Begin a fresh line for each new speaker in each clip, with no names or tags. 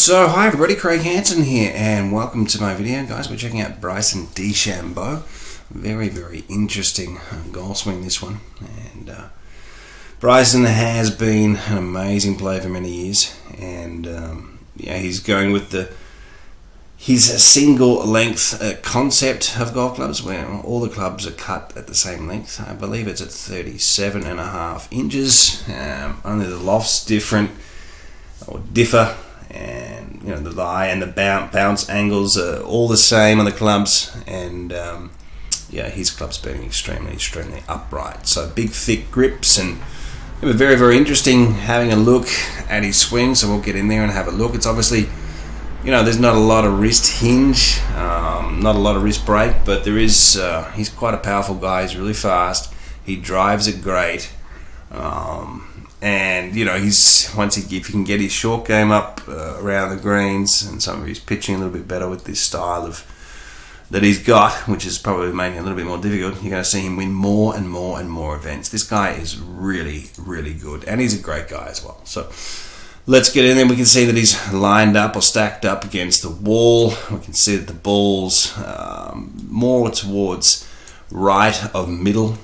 So hi everybody, Craig Hanson here and welcome to my video. Guys, we're checking out Bryson DeChambeau. Very interesting golf swing, this one. And Bryson has been an amazing player for many years, and he's going with his single length concept of golf clubs, where all the clubs are cut at the same length. I believe it's at 37.5 inches. Only the loft's different or differ, and the lie and the bounce angles are all the same on the clubs, and his club's being extremely upright. So big thick grips, and it was very interesting having a look at his swing. So we'll get in there and have a look. It's obviously, there's not a lot of wrist hinge, not a lot of wrist break, but there is. He's quite a powerful guy. He's really fast. He drives it great. And if he can get his short game up around the greens, and some of his pitching a little bit better with this style that he's got, which is probably making it a little bit more difficult, you're going to see him win more and more events. This guy is really good, and he's a great guy as well. So let's get in there. We can see that he's lined up or stacked up against the wall. We can see that the ball's more towards right of middle.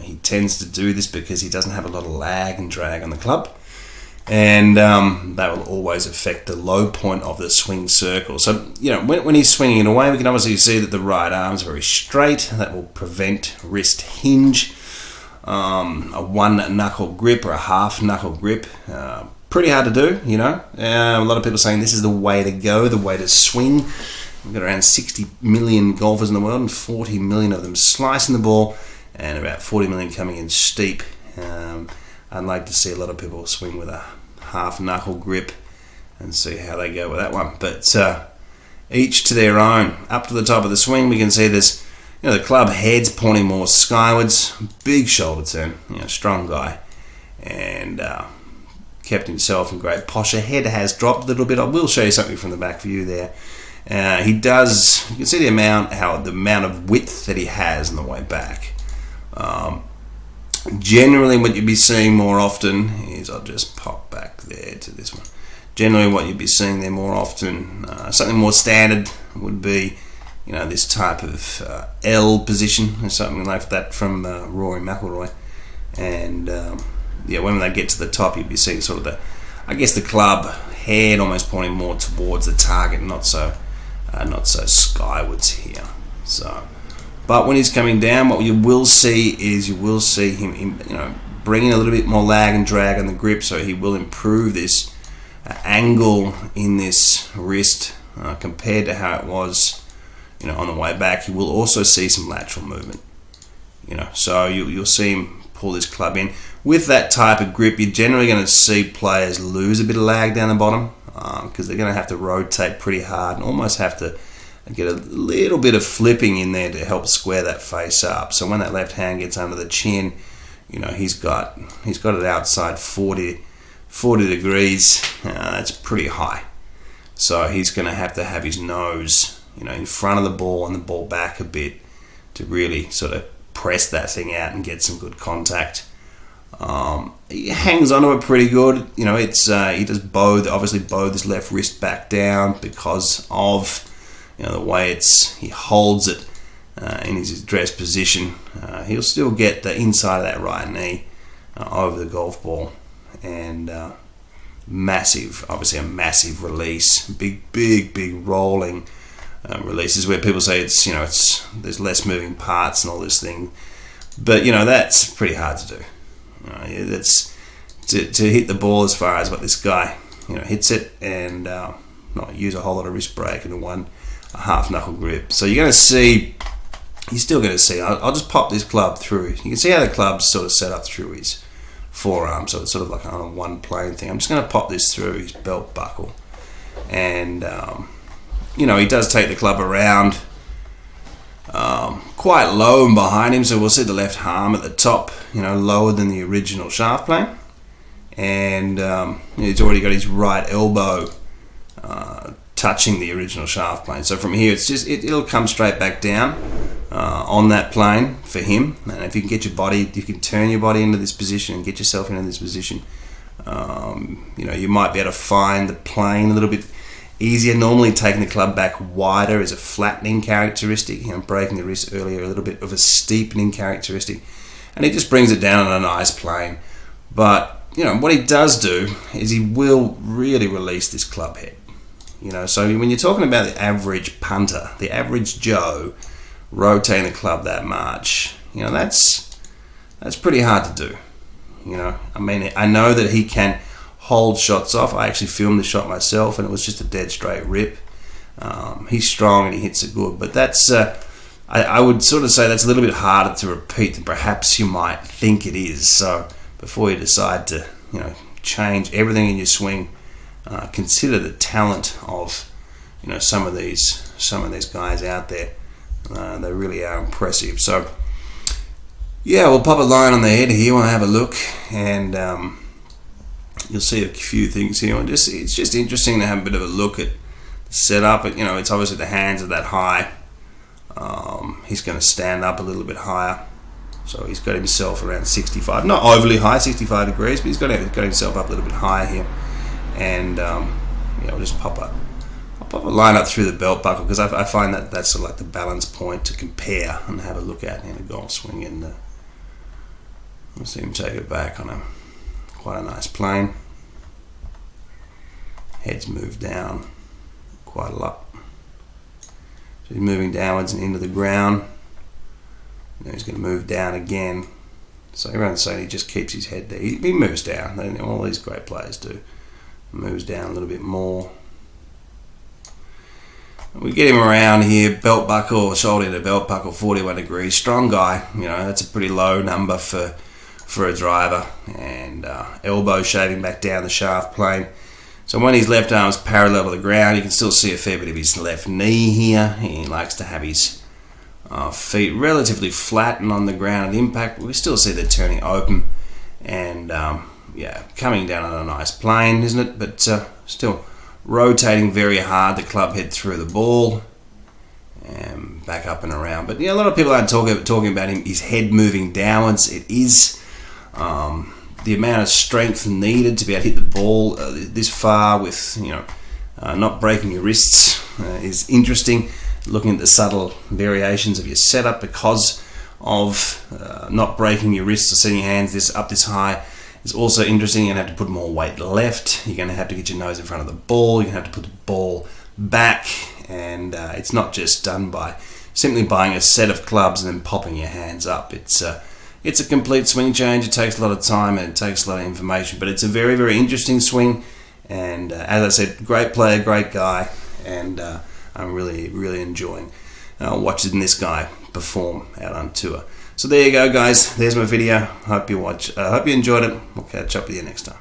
He tends to do this because he doesn't have a lot of lag and drag on the club, and that will always affect the low point of the swing circle. So when he's swinging it away, we can obviously see that the right arm's very straight. That will prevent wrist hinge. A one knuckle grip or a half knuckle grip, pretty hard to do. A lot of people saying this is the way to go, the way to swing. We've got around 60 million golfers in the world, and 40 million of them slicing the ball, and about 40 million coming in steep. I'd like to see a lot of people swing with a half knuckle grip and see how they go with that one. But each to their own. Up to the top of the swing, we can see this. The club head's pointing more skywards. Big shoulder turn. Strong guy, and kept himself in great posture. Head has dropped a little bit. I will show you something from the back view there. He does. You can see the amount of width that he has on the way back. Generally what you'd be seeing more often is, I'll just pop back there to this one. Generally what you'd be seeing there more often, something more standard would be, this type of L position or something like that from Rory McIlroy. And when they get to the top, you'd be seeing sort of the club head almost pointing more towards the target, not so skywards here. But when he's coming down, what you will see him, bringing a little bit more lag and drag on the grip, so he will improve this angle in this wrist compared to how it was, on the way back. You will also see some lateral movement, so you'll see him pull this club in. With that type of grip, you're generally going to see players lose a bit of lag down the bottom because they're going to have to rotate pretty hard and almost have to get a little bit of flipping in there to help square that face up. So when that left hand gets under the chin, he's got it outside 40 degrees. That's pretty high. So he's going to have his nose, in front of the ball and the ball back a bit to really sort of press that thing out and get some good contact. He hangs onto it pretty good. He does obviously bow this left wrist back down because of the way he holds it in his address position. He'll still get the inside of that right knee over the golf ball, and obviously a massive release, big rolling releases where people say there's less moving parts and all this thing, but that's pretty hard to do. That's to hit the ball as far as what this guy hits it, and not use a whole lot of wrist break and a half knuckle grip. So you're still going to see, I'll just pop this club through. You can see how the club's sort of set up through his forearm, so it's sort of like on a one plane thing. I'm just going to pop this through his belt buckle, and he does take the club around quite low and behind him, so we'll see the left arm at the top, lower than the original shaft plane, and he's already got his right elbow touching the original shaft plane. So from here, it'll come straight back down on that plane for him. And if you can get you can turn your body into this position and get yourself into this position. You might be able to find the plane a little bit easier. Normally taking the club back wider is a flattening characteristic, breaking the wrist earlier, a little bit of a steepening characteristic, and he just brings it down on a nice plane. But what he does do is he will really release this club head. So when you're talking about the average punter, the average Joe, rotating the club that much, that's pretty hard to do. I know that he can hold shots off. I actually filmed the shot myself, and it was just a dead straight rip. He's strong and he hits it good, but that's I would sort of say that's a little bit harder to repeat than perhaps you might think it is. So before you decide to change everything in your swing, consider the talent of some of these guys out there. They really are impressive. So yeah, we'll pop a line on the head here. We'll have a look, and you'll see a few things here. And it's just interesting to have a bit of a look at the setup. It's obviously the hands are that high. He's going to stand up a little bit higher, so he's got himself around 65, not overly high, 65 degrees, but he's got himself up a little bit higher here. And we'll just pop a line up through the belt buckle, because I find that that's sort of like the balance point to compare and have a look at in a golf swing. And we'll see him take it back on quite a nice plane. Head's moved down quite a lot. So he's moving downwards and into the ground. Now he's going to move down again. So everyone's saying he just keeps his head there. He moves down. All these great players do. Moves down a little bit more. We get him around here, belt buckle, shoulder to belt buckle, 41 degrees. Strong guy. That's a pretty low number for a driver. And elbow shaving back down the shaft plane. So when his left arm's parallel to the ground, you can still see a fair bit of his left knee here. He likes to have his feet relatively flat and on the ground at impact, but we still see the turning open and coming down on a nice plane, isn't it? But still rotating very hard the club head through the ball and back up and around. But a lot of people aren't talking about his head moving downwards. It is the amount of strength needed to be able to hit the ball this far with not breaking your wrists is interesting. Looking at the subtle variations of your setup because of not breaking your wrists or setting your hands up this high is also interesting. You're going to have to put more weight left. You're going to have to get your nose in front of the ball. You're going to have to put the ball back, and it's not just done by simply buying a set of clubs and then popping your hands up. It's a complete swing change. It takes a lot of time and it takes a lot of information, but it's a very, very interesting swing. And as I said, great player, great guy, and I'm really, really enjoying watching this guy perform out on tour. So there you go, guys. There's my video. Hope you enjoyed it. We'll catch up with you next time.